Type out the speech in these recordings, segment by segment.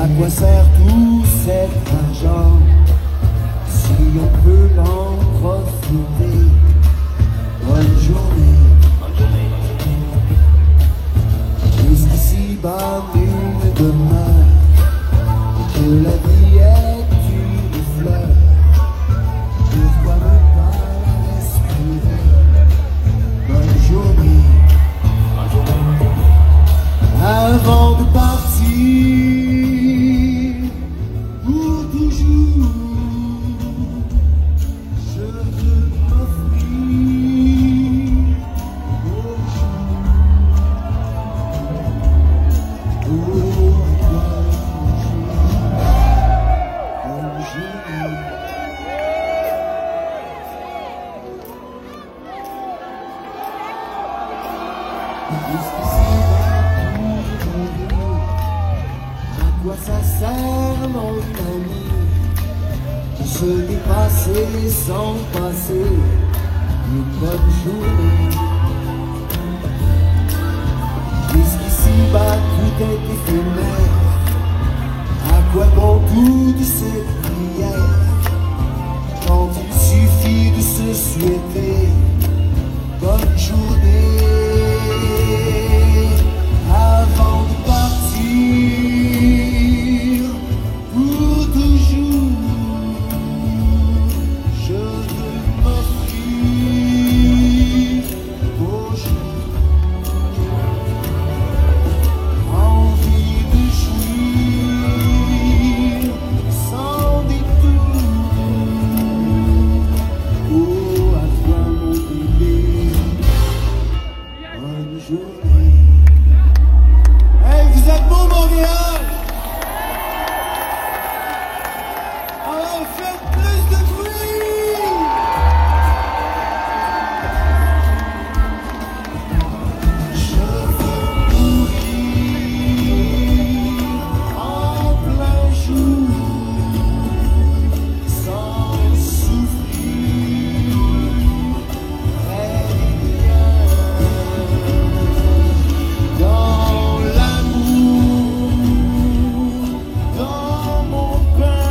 À quoi sert tout cet argent si on peut en profiter? Bonne journée. Jusqu'ici bas nul demeure, que la vie est une fleur. Pourquoi ne pas la respirer? Bonne journée. Avant de partir pour toujours, je veux m'offrir au jour. Oh, bonne journée. À quoi ça sert, mon ami, de se dépasser sans passer une bonne journée? Jusqu'ici bas tout est éphémère. À quoi bon toute cette prière quand il suffit de se souhaiter bonne journée? Avant de partir pour toujours, je veux m'offrir au jour. Envie de jouir sans détour. Oh, à toi mon bébé, bonne journée. Hey, vous êtes beau Montréal! Alors faites plus de bruit! Je veux mourir en plein jour, sans souffrir, très bien. Dans l'amour, dans mon pain,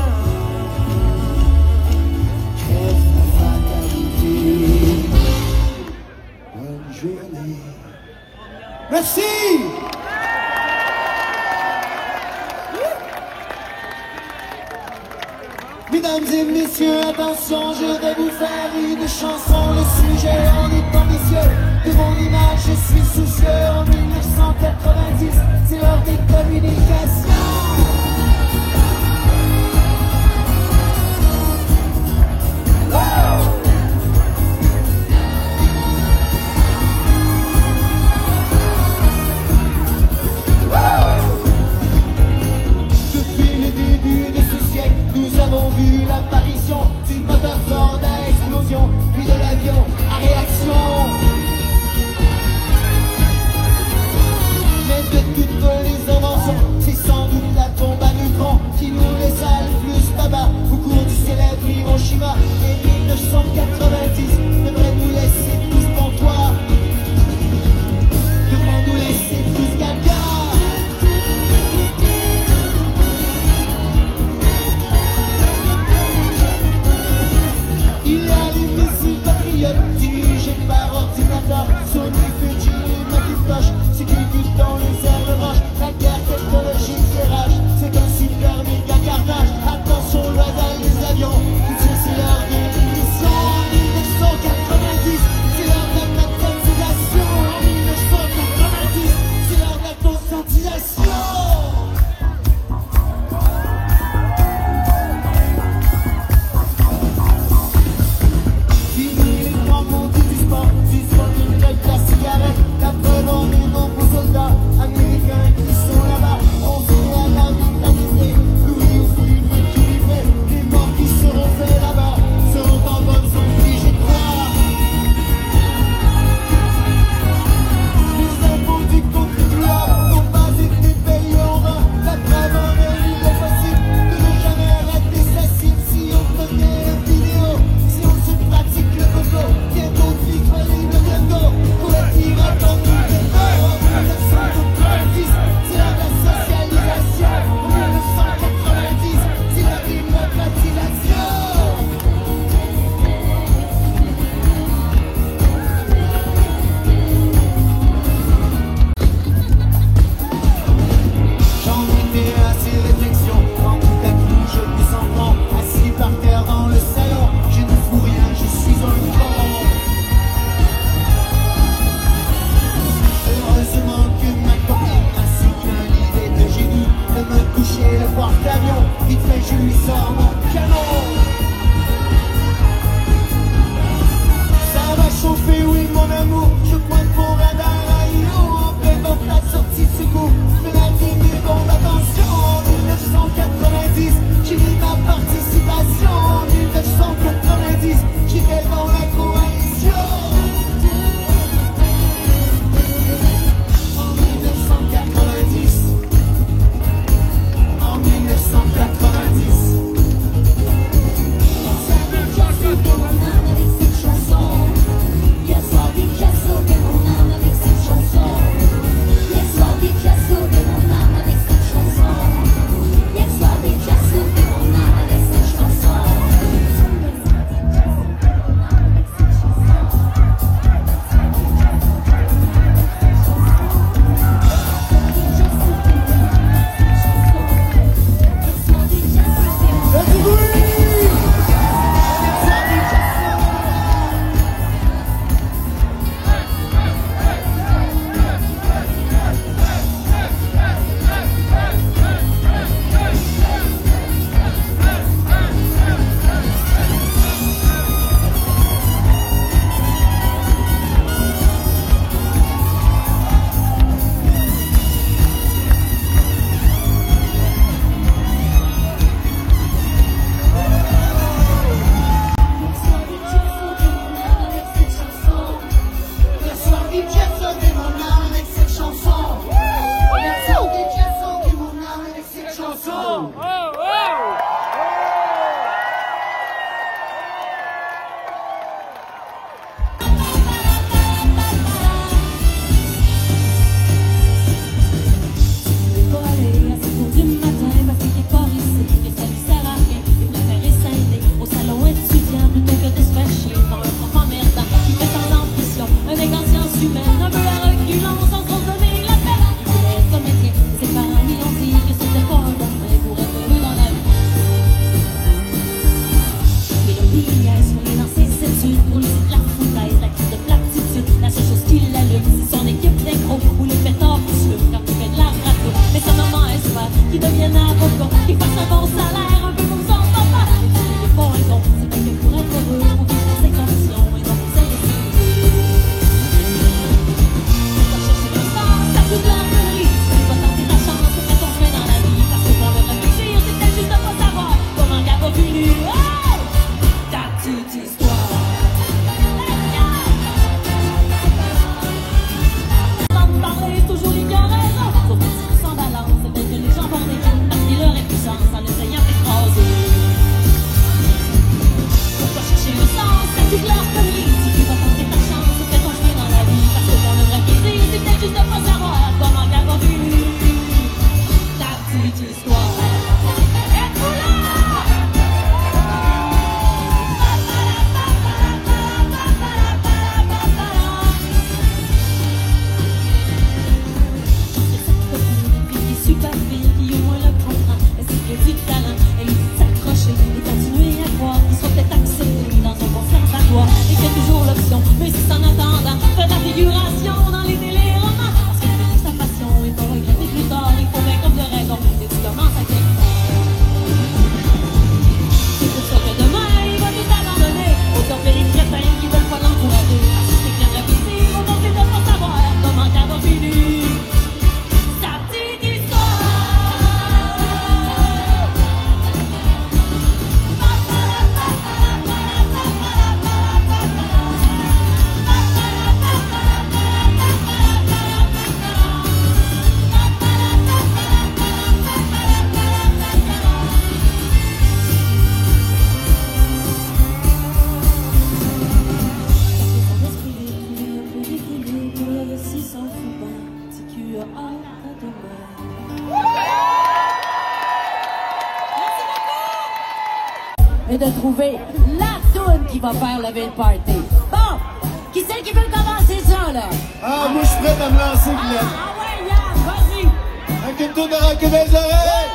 crève la fatalité. Bonne journée. Merci! Mesdames et messieurs, attention, je vais vous faire une chanson. Le sujet en est ambitieux. De mon image, je suis soucieux. En 1990, c'est l'heure des communications. Depuis le début de ce siècle, nous avons vu l'apparition du moteur Ford à explosion, puis de l'avion à réaction. Mais de toutes les inventions, c'est j'ai le porte-avions. Vite fait, je lui sors mon canon. Ça va chauffer, oui, mon amour. Je pointe pour radar à Io. En prévente la sortie secours. Penalty, mille bombes, attention. En 1990, j'ai mis ma participation. En 1990, j'étais dans la coalition. En 1990. En 1990. Et de trouver la toune qui va faire lever le party. Bon, qui c'est qui veut commencer ça, là? Ah, moi, je suis prêt à me lancer, Glenn. Ah ouais, Yann, vas-y! Avec une toune de rock des oreilles!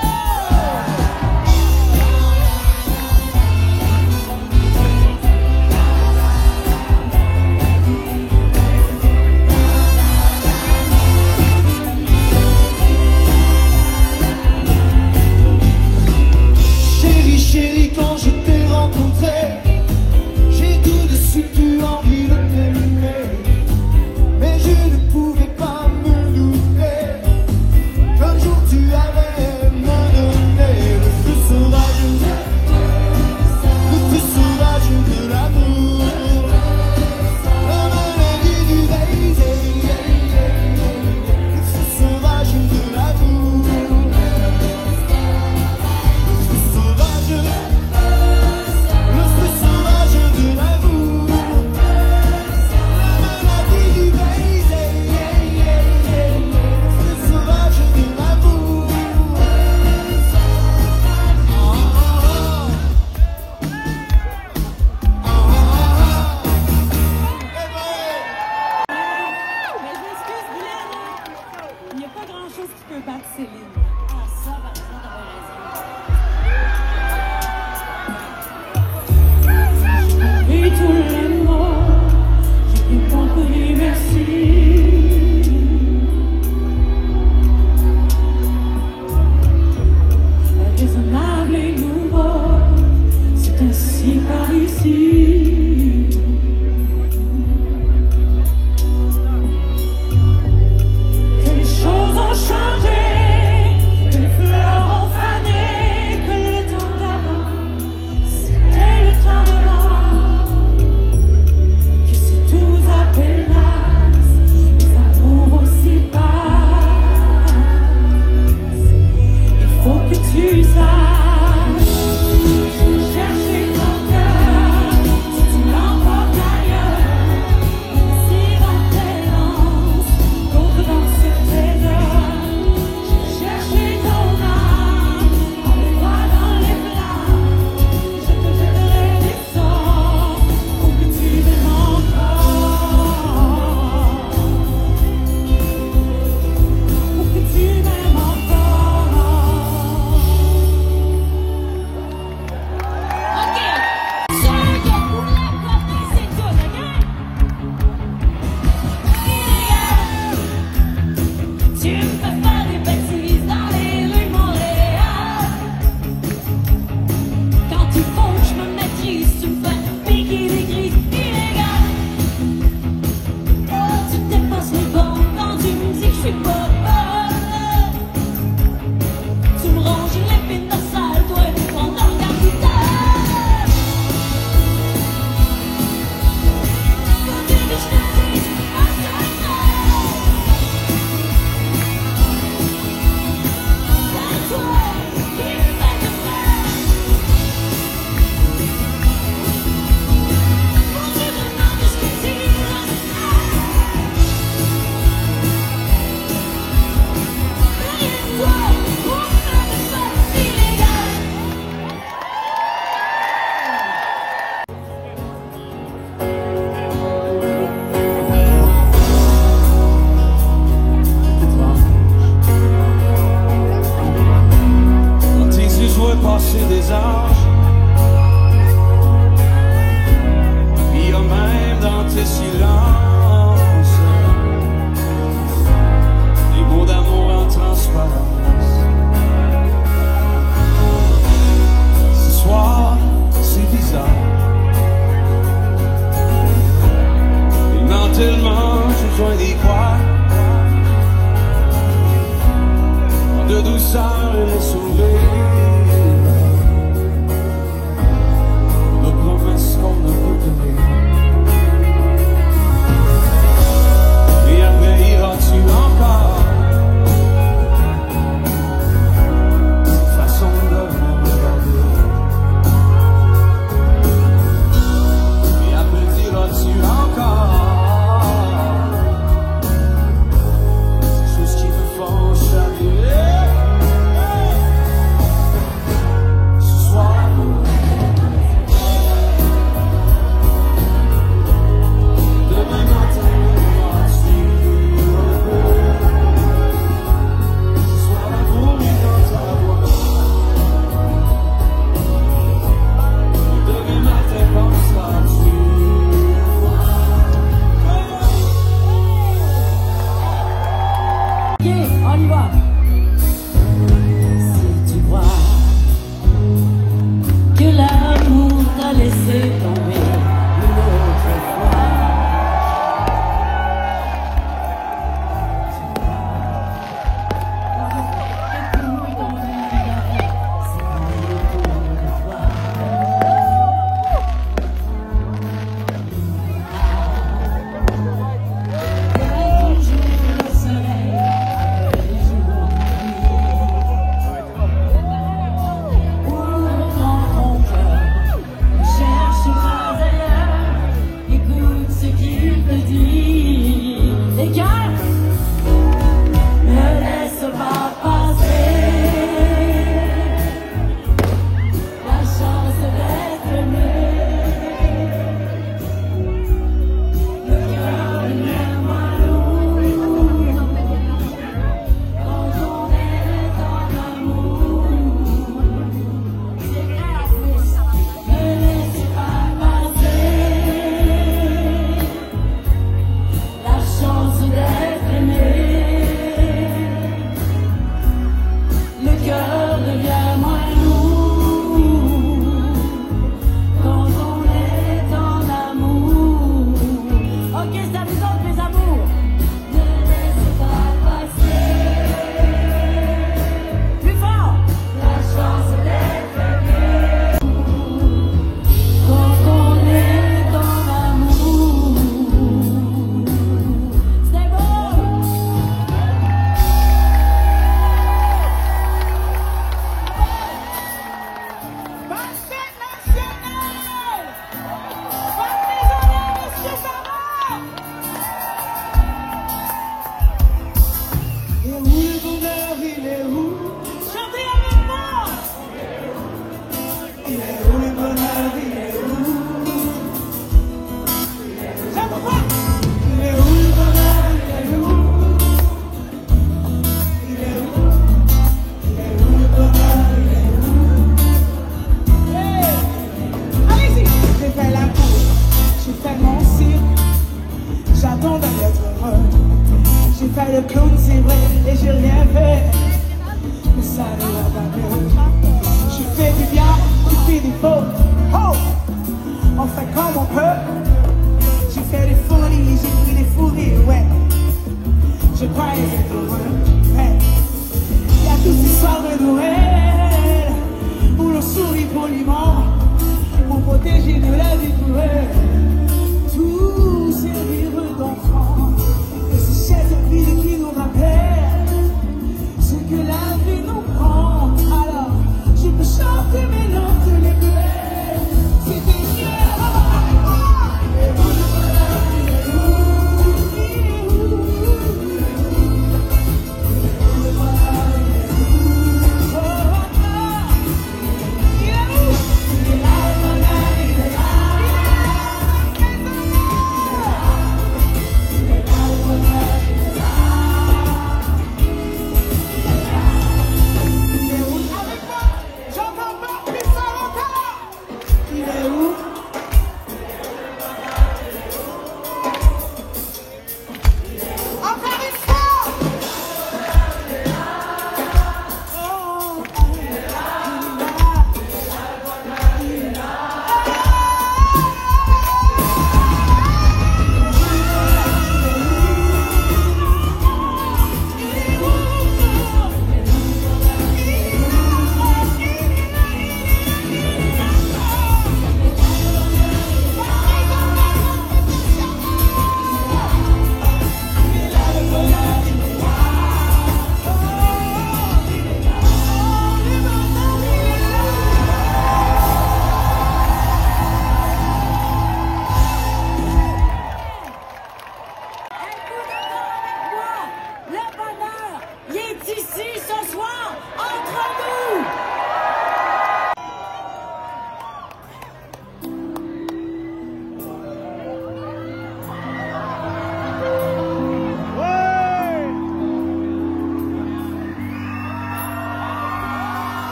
passer des âges. Il y a même dans tes silences des mots d'amour en transparence. Ce soir, c'est bizarre. Il ment tellement, j'ai besoin d'y croire. De douceur et de sourire, de promesses qu'on ne peut tenir. Et après iras-tu encore cette façon de me regarder? Et après diras-tu encore ces choses qui me font chavirer?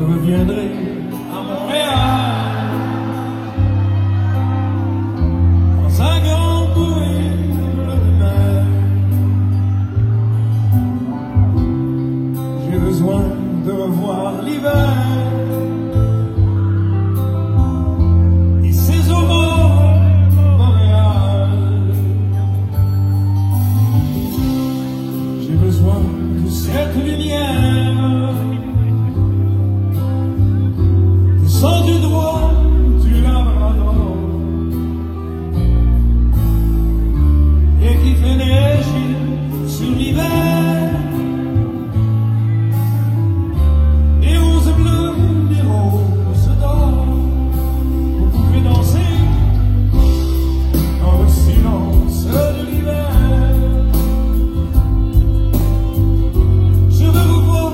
reviendrai à Montréal dans un grand bruit de mer. J'ai besoin de revoir l'hiver et ses aurores boréales. J'ai besoin de cette lumière descend du droit du Labrador et qui fait neiger sur l'hiver et aux bleus des roses d'or. Vous pouvez danser dans le silence de l'hiver. Je veux vous voir,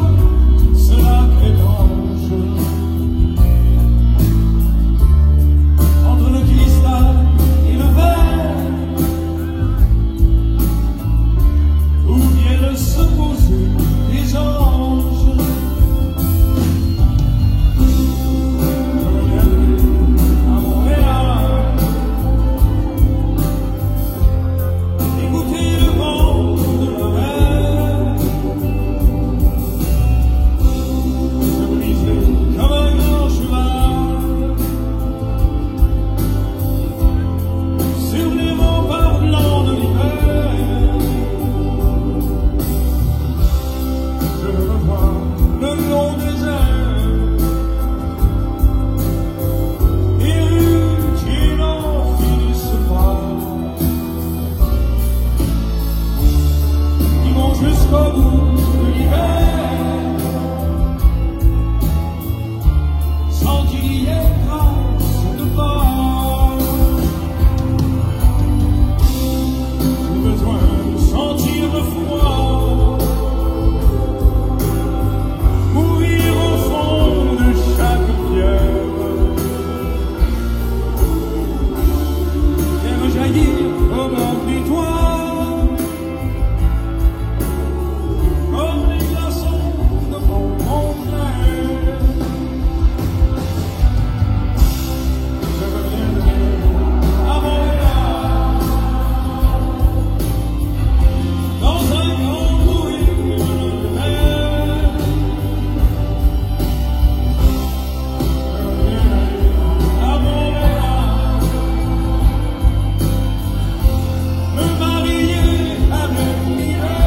ce lac étrange, entre le cristal et le verre, où viennent se poser des anges. À Montréal, écoutez le vent de la mer. Je briserai comme un grand cheval sur les remparts blancs de l'hiver. Je veux revoir le long désert et rues qui n'en finissent pas, qui vont jusqu'au bout de l'hiver, sans qu'il y ait trace de pas. J'ai besoin de sentir le froid mourir au fond de chaque pierre, et rejaillir au bord du toit, comme les glaçons de mon frère. Je reviendrai à Montréal dans un grand bruit de mer. Je reviendrai à Montréal, me marier avec l'hiver,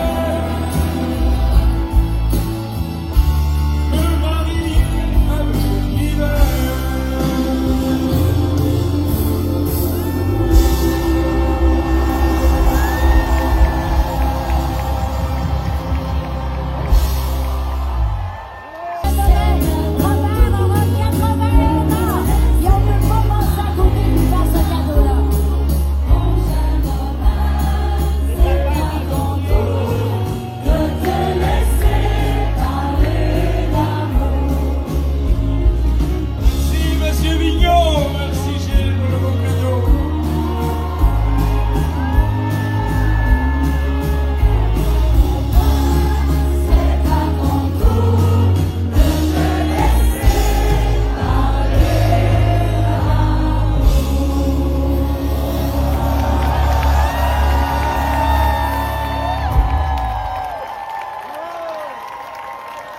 me marier avec l'hiver. Robert, on a 81 ans. Et on peut pas penser à côté de lui faire ce cadeau-là. Merci, monsieur Mignot, merci Gilles pour le beau cadeau.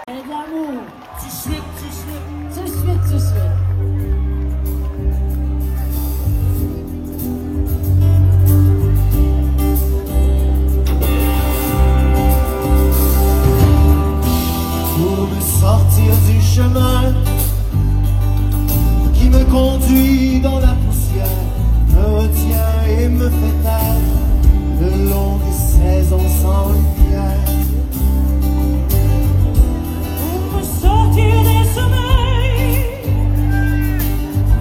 Et de l'amour. Tout de suite, tout de suite. Tout de suite, tout de suite. Pour me sortir du chemin qui me conduit dans la poussière, me retient et me fait taire le long des saisons sans lumière. Pour me sortir des sommeils,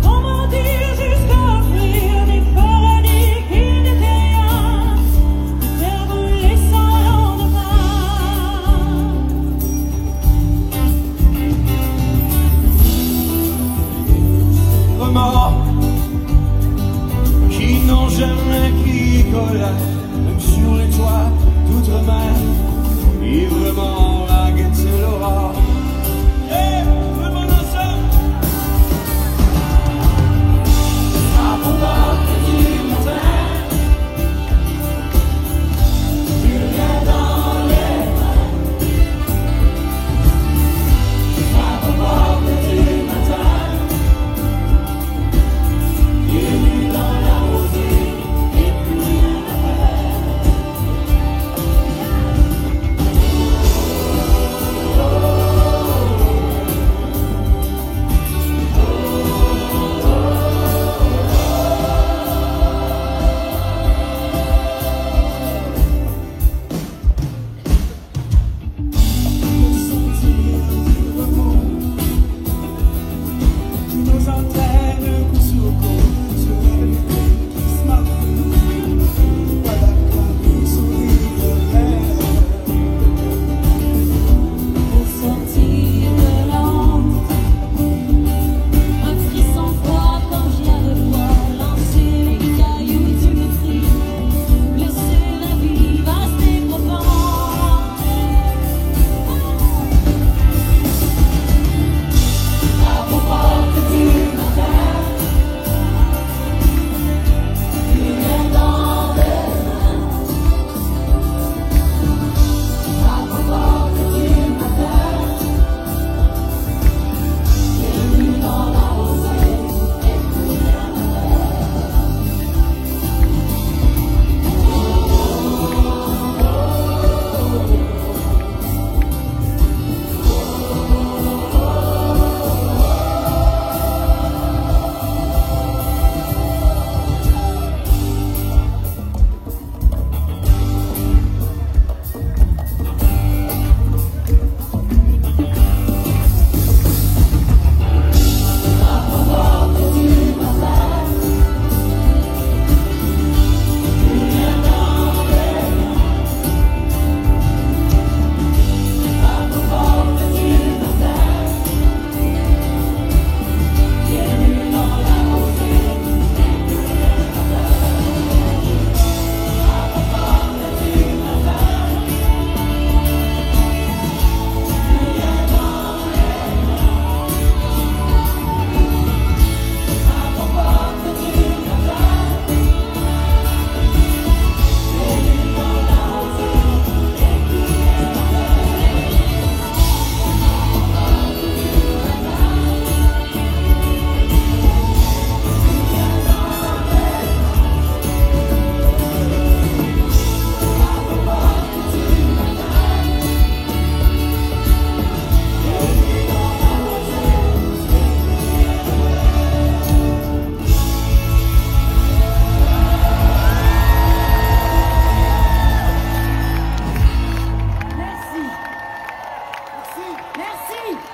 comment dire jusqu'à offrir des paradis qui n'étaient rien, faire brûler sans lendemain. Remords qui n'ont jamais crié colère, même sur les toits d'outre-mer. Merci.